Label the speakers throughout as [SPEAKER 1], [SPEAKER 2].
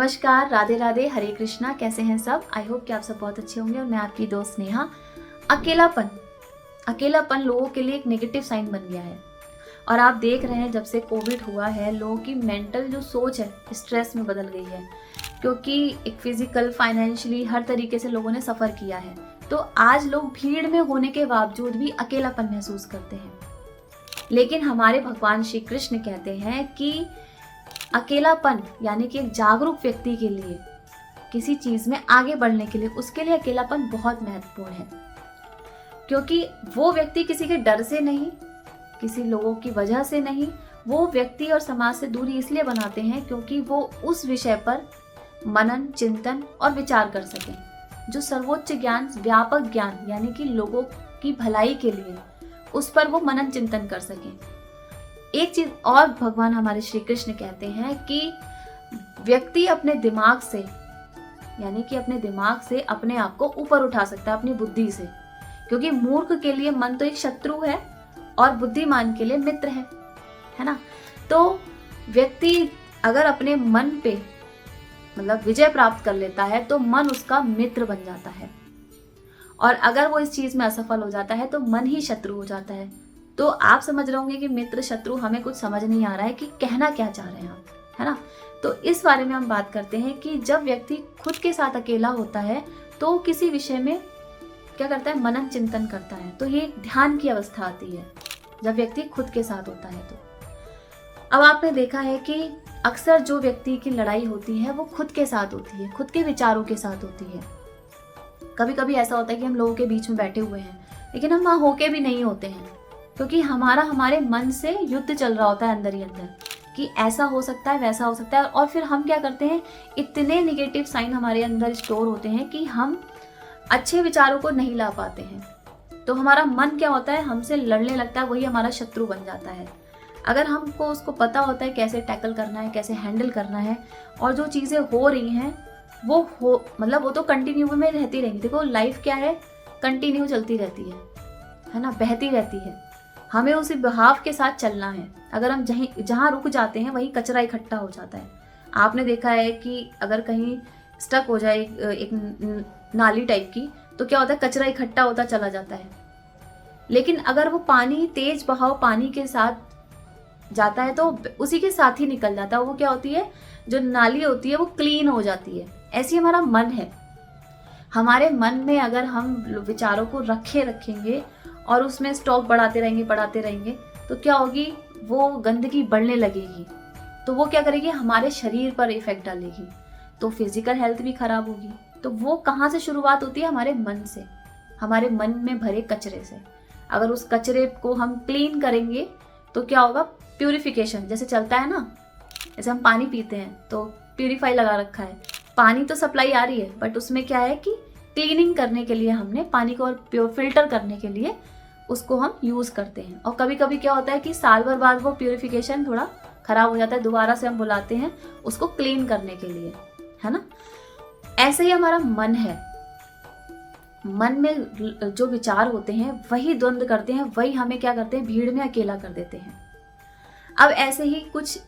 [SPEAKER 1] नमस्कार, राधे राधे, हरे कृष्णा। कैसे हैं सब? आई होप कि आप सब बहुत अच्छे होंगे। और मैं आपकी दोस्त नेहा। अकेलापन लोगों के लिए एक नेगेटिव साइन बन गया है। और आप देख रहे हैं जब से कोविड हुआ है, लोगों की मेंटल जो सोच है स्ट्रेस में बदल गई है, क्योंकि एक फिजिकल, फाइनेंशियली हर तरीके से लोगों ने सफ़र किया है। तो आज लोग भीड़ में होने के बावजूद भी अकेलापन महसूस करते हैं। लेकिन हमारे भगवान श्री कृष्ण कहते हैं कि अकेलापन यानी कि एक जागरूक व्यक्ति के लिए, किसी चीज में आगे बढ़ने के लिए, उसके लिए अकेलापन बहुत महत्वपूर्ण है। क्योंकि वो व्यक्ति किसी के डर से नहीं, किसी लोगों की वजह से नहीं, वो व्यक्ति और समाज से दूरी इसलिए बनाते हैं क्योंकि वो उस विषय पर मनन, चिंतन और विचार कर सकें जो सर्वोच्च ज्ञान, व्यापक ज्ञान यानी कि लोगों की भलाई के लिए, उस पर वो मनन चिंतन कर सकें। एक चीज और भगवान हमारे श्री कृष्ण कहते हैं कि व्यक्ति अपने दिमाग से, यानी कि अपने दिमाग से अपने आप को ऊपर उठा सकता है, अपनी बुद्धि से। क्योंकि मूर्ख के लिए मन तो एक शत्रु है और बुद्धिमान के लिए मित्र है ना। तो व्यक्ति अगर अपने मन पे विजय प्राप्त कर लेता है तो मन उसका मित्र बन जाता है, और अगर वो इस चीज में असफल हो जाता है तो मन ही शत्रु हो जाता है। तो आप समझ रहे होंगे कि मित्र शत्रु, हमें कुछ समझ नहीं आ रहा है कि कहना क्या चाह रहे हैं आप, है ना। तो इस बारे में हम बात करते हैं कि जब व्यक्ति खुद के साथ अकेला होता है तो किसी विषय में क्या करता है, मनन चिंतन करता है। तो ये ध्यान की अवस्था आती है जब व्यक्ति खुद के साथ होता है। तो अब आपने देखा है कि अक्सर जो व्यक्ति की लड़ाई होती है वो खुद के साथ होती है, खुद के विचारों के साथ होती है। कभी कभी ऐसा होता है कि हम लोगों के बीच में बैठे हुए हैं लेकिन हम वहां होके भी नहीं होते हैं, क्योंकि हमारे मन से युद्ध चल रहा होता है अंदर ही अंदर कि ऐसा हो सकता है, वैसा हो सकता है। और फिर हम क्या करते हैं, इतने निगेटिव साइन हमारे अंदर स्टोर होते हैं कि हम अच्छे विचारों को नहीं ला पाते हैं। तो हमारा मन क्या होता है, हमसे लड़ने लगता है, वही हमारा शत्रु बन जाता है। अगर हमको उसको पता होता है कैसे टैकल करना है, कैसे हैंडल करना है, और जो चीज़ें हो रही हैं वो वो तो कंटिन्यू में रहती रहेंगी। देखो लाइफ क्या है, कंटिन्यू चलती रहती है ना, बहती रहती है। हमें उसी बहाव के साथ चलना है। अगर हम जहाँ रुक जाते हैं वहीं कचरा इकट्ठा हो जाता है। आपने देखा है कि अगर कहीं स्टक हो जाए एक नाली टाइप की, तो क्या होता है, कचरा इकट्ठा होता चला जाता है। लेकिन अगर वो पानी, तेज बहाव पानी के साथ जाता है तो उसी के साथ ही निकल जाता है। वो क्या होती है, जो नाली होती है वो क्लीन हो जाती है। ऐसी हमारा मन है। हमारे मन में अगर हम विचारों को रखेंगे और उसमें स्टॉक बढ़ाते रहेंगे तो क्या होगी, वो गंदगी बढ़ने लगेगी। तो वो क्या करेगी, हमारे शरीर पर इफेक्ट डालेगी, तो फिजिकल हेल्थ भी खराब होगी। तो वो कहाँ से शुरुआत होती है, हमारे मन से, हमारे मन में भरे कचरे से। अगर उस कचरे को हम क्लीन करेंगे तो क्या होगा, प्यूरिफिकेशन जैसे चलता है ना, जैसे हम पानी पीते हैं तो प्यूरिफाई लगा रखा है, पानी तो सप्लाई आ रही है, बट उसमें क्या है कि क्लीनिंग करने के लिए हमने पानी को और प्योर फिल्टर करने के लिए उसको हम यूज करते हैं। और कभी कभी क्या होता है कि साल भर बाद वो प्यूरिफिकेशन थोड़ा खराब हो जाता है, दोबारा से हम बुलाते हैं उसको क्लीन करने के लिए, है ना। ऐसे ही हमारा मन है। मन में जो विचार होते हैं वही द्वंद्व करते हैं, वही हमें क्या करते हैं, भीड़ में अकेला कर देते हैं। अब ऐसे ही कुछ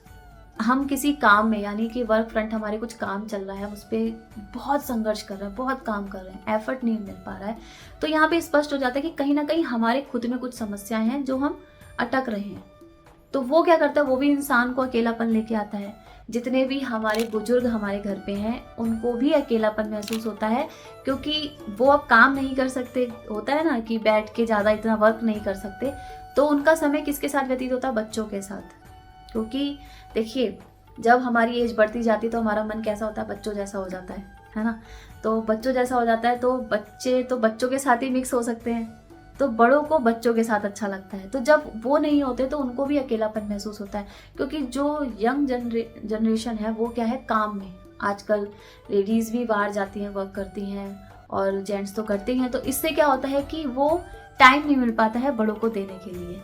[SPEAKER 1] हम किसी काम में, यानी कि वर्क फ्रंट, हमारे कुछ काम चल रहा है, उस पर बहुत संघर्ष कर रहे हैं, बहुत काम कर रहे हैं, एफर्ट नहीं मिल पा रहा है, तो यहाँ पे स्पष्ट हो जाता है कि कहीं ना कहीं हमारे खुद में कुछ समस्याएं हैं जो हम अटक रहे हैं। तो वो क्या करता है, वो भी इंसान को अकेलापन लेके आता है। जितने भी हमारे बुजुर्ग हमारे घर पे हैं उनको भी अकेलापन महसूस होता है, क्योंकि वो अब काम नहीं कर सकते। होता है ना कि बैठ के ज़्यादा इतना वर्क नहीं कर सकते, तो उनका समय किसके साथ व्यतीत होता है, बच्चों के साथ। क्योंकि देखिए, जब हमारी एज बढ़ती जाती है तो हमारा मन कैसा होता है, बच्चों जैसा हो जाता है ना। तो बच्चों जैसा हो जाता है तो बच्चे तो बच्चों के साथ ही मिक्स हो सकते हैं, तो बड़ों को बच्चों के साथ अच्छा लगता है। तो जब वो नहीं होते तो उनको भी अकेलापन महसूस होता है, क्योंकि जो यंग जनरेशन है वो क्या है, काम में। आजकल लेडीज़ भी बाहर जाती हैं, वर्क करती हैं, और जेंट्स तो करते ही हैं। तो इससे क्या होता है कि वो टाइम नहीं मिल पाता है बड़ों को देने के लिए,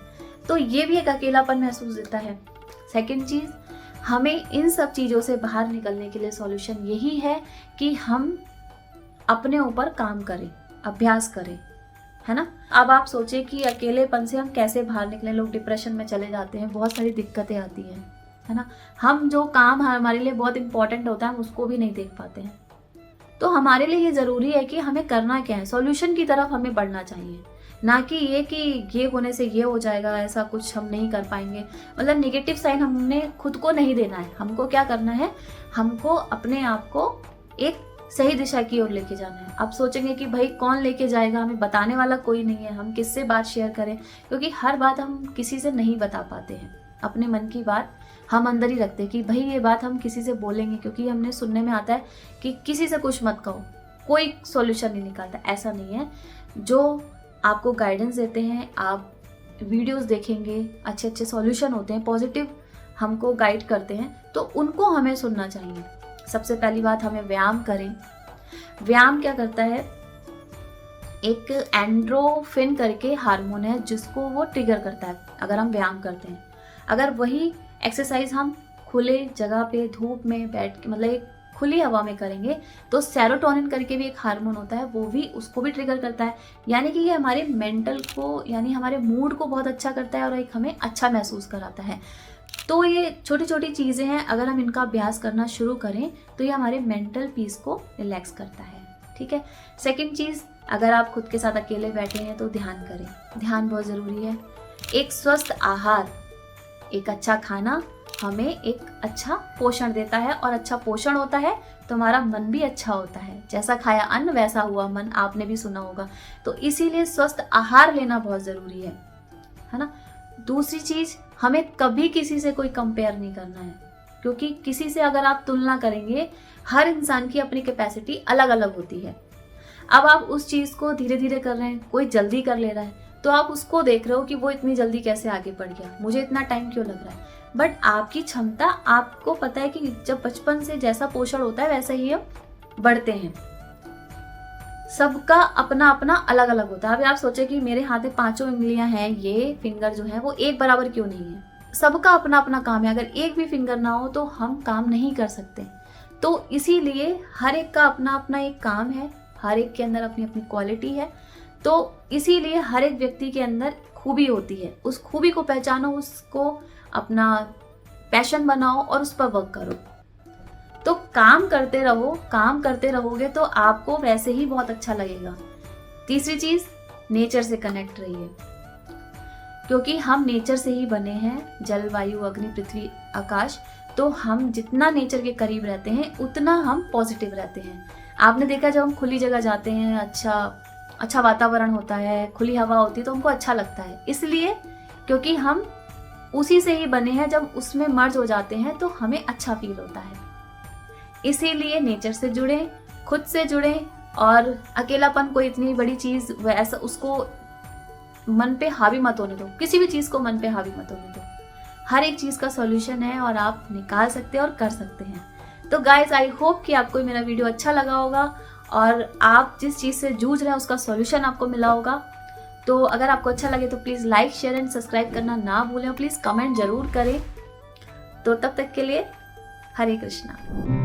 [SPEAKER 1] तो ये भी एक अकेलापन महसूस देता है। सेकेंड चीज़, हमें इन सब चीज़ों से बाहर निकलने के लिए सॉल्यूशन यही है कि हम अपने ऊपर काम करें, अभ्यास करें, है ना। अब आप सोचें कि अकेलेपन से हम कैसे बाहर निकलें। लोग डिप्रेशन में चले जाते हैं, बहुत सारी दिक्कतें आती हैं, है ना। हम जो काम हमारे लिए बहुत इंपॉर्टेंट होता है हम उसको भी नहीं देख पाते हैं। तो हमारे लिए ये ज़रूरी है कि हमें करना क्या है, सॉल्यूशन की तरफ हमें बढ़ना चाहिए, ना कि ये होने से ये हो जाएगा, ऐसा कुछ हम नहीं कर पाएंगे। मतलब नेगेटिव साइन हमने खुद को नहीं देना है। हमको क्या करना है, हमको अपने आप को एक सही दिशा की ओर लेके जाना है। आप सोचेंगे कि भाई कौन लेके जाएगा, हमें बताने वाला कोई नहीं है, हम किससे बात शेयर करें, क्योंकि हर बात हम किसी से नहीं बता पाते हैं। अपने मन की बात हम अंदर ही रखते हैं कि भाई ये बात हम किसी से बोलेंगे, क्योंकि हमने सुनने में आता है कि किसी से कुछ मत कहो, कोई सॉल्यूशन नहीं निकालता। ऐसा नहीं है। जो आपको गाइडेंस देते हैं, आप वीडियोस देखेंगे, अच्छे अच्छे सॉल्यूशन होते हैं, पॉजिटिव हमको गाइड करते हैं, तो उनको हमें सुनना चाहिए। सबसे पहली बात, हमें व्यायाम करें। व्यायाम क्या करता है, एक एंड्रोफिन करके हार्मोन है जिसको वो ट्रिगर करता है अगर हम व्यायाम करते हैं। अगर वही एक्सरसाइज हम खुले जगह पे धूप में बैठ के, मतलब एक खुली हवा में करेंगे, तो सेरोटोनिन करके भी एक हार्मोन होता है, वो भी उसको भी ट्रिगर करता है। यानी कि ये हमारे मेंटल को, यानी हमारे मूड को बहुत अच्छा करता है और एक हमें अच्छा महसूस कराता है। तो ये छोटी छोटी चीज़ें हैं, अगर हम इनका अभ्यास करना शुरू करें तो ये हमारे मेंटल पीस को रिलैक्स करता है। ठीक है। सेकंड चीज़, अगर आप खुद के साथ अकेले बैठे हैं तो ध्यान करें। ध्यान बहुत ज़रूरी है। एक स्वस्थ आहार, एक अच्छा खाना हमें एक अच्छा पोषण देता है, और अच्छा पोषण होता है तो हमारा मन भी अच्छा होता है। जैसा खाया अन्न वैसा हुआ मन, आपने भी सुना होगा। तो इसीलिए स्वस्थ आहार लेना बहुत ज़रूरी है ना। दूसरी चीज़, हमें कभी किसी से कोई कंपेयर नहीं करना है, क्योंकि किसी से अगर आप तुलना करेंगे, हर इंसान की अपनी कैपेसिटी अलग अलग होती है। अब आप उस चीज़ को धीरे धीरे कर रहे हैं, कोई जल्दी कर ले रहा है, तो आप उसको देख रहे हो कि वो इतनी जल्दी कैसे आगे बढ़ गया, मुझे इतना टाइम क्यों लग रहा है। बट आपकी क्षमता, आपको पता है कि जब बचपन से जैसा पोषण होता है वैसे ही हम बढ़ते हैं। सबका अपना अपना अलग अलग होता है। अभी आप सोचे कि मेरे हाथ में 5 उंगलियां हैं, ये फिंगर जो है वो एक बराबर क्यों नहीं है। सबका अपना अपना काम है। अगर एक भी फिंगर ना हो तो हम काम नहीं कर सकते। तो इसीलिए हर एक का अपना अपना एक काम है, हर एक के अंदर अपनी अपनी क्वालिटी है। तो इसीलिए हर एक व्यक्ति के अंदर खूबी होती है, उस खूबी को पहचानो, उसको अपना पैशन बनाओ और उस पर वर्क करो। तो काम करते रहो, काम करते रहोगे तो आपको वैसे ही बहुत अच्छा लगेगा। तीसरी चीज, नेचर से कनेक्ट रहिए, क्योंकि हम नेचर से ही बने हैं, जल वायु अग्नि पृथ्वी आकाश। तो हम जितना नेचर के करीब रहते हैं उतना हम पॉजिटिव रहते हैं। आपने देखा जब हम खुली जगह जाते हैं, अच्छा वातावरण होता है, खुली हवा होती है, तो हमको अच्छा लगता है। इसलिए क्योंकि हम उसी से ही बने हैं, जब उसमें मर्ज हो जाते हैं तो हमें अच्छा फील होता है। इसीलिए नेचर से जुड़ें, खुद से जुड़ें, और अकेलापन कोई इतनी बड़ी चीज़ वैसा उसको मन पे हावी मत होने दो। किसी भी चीज़ को मन पे हावी मत होने दो। हर एक चीज़ का सॉल्यूशन है और आप निकाल सकते हैं और कर सकते हैं। तो गाइज, आई होप कि आपको मेरा वीडियो अच्छा लगा होगा और आप जिस चीज़ से जूझ रहे हैं उसका सॉल्यूशन आपको मिला होगा। तो अगर आपको अच्छा लगे तो please like, share and subscribe करना ना भूलें। प्लीज़ कमेंट जरूर करें। तो तब तक के लिए हरे कृष्णा।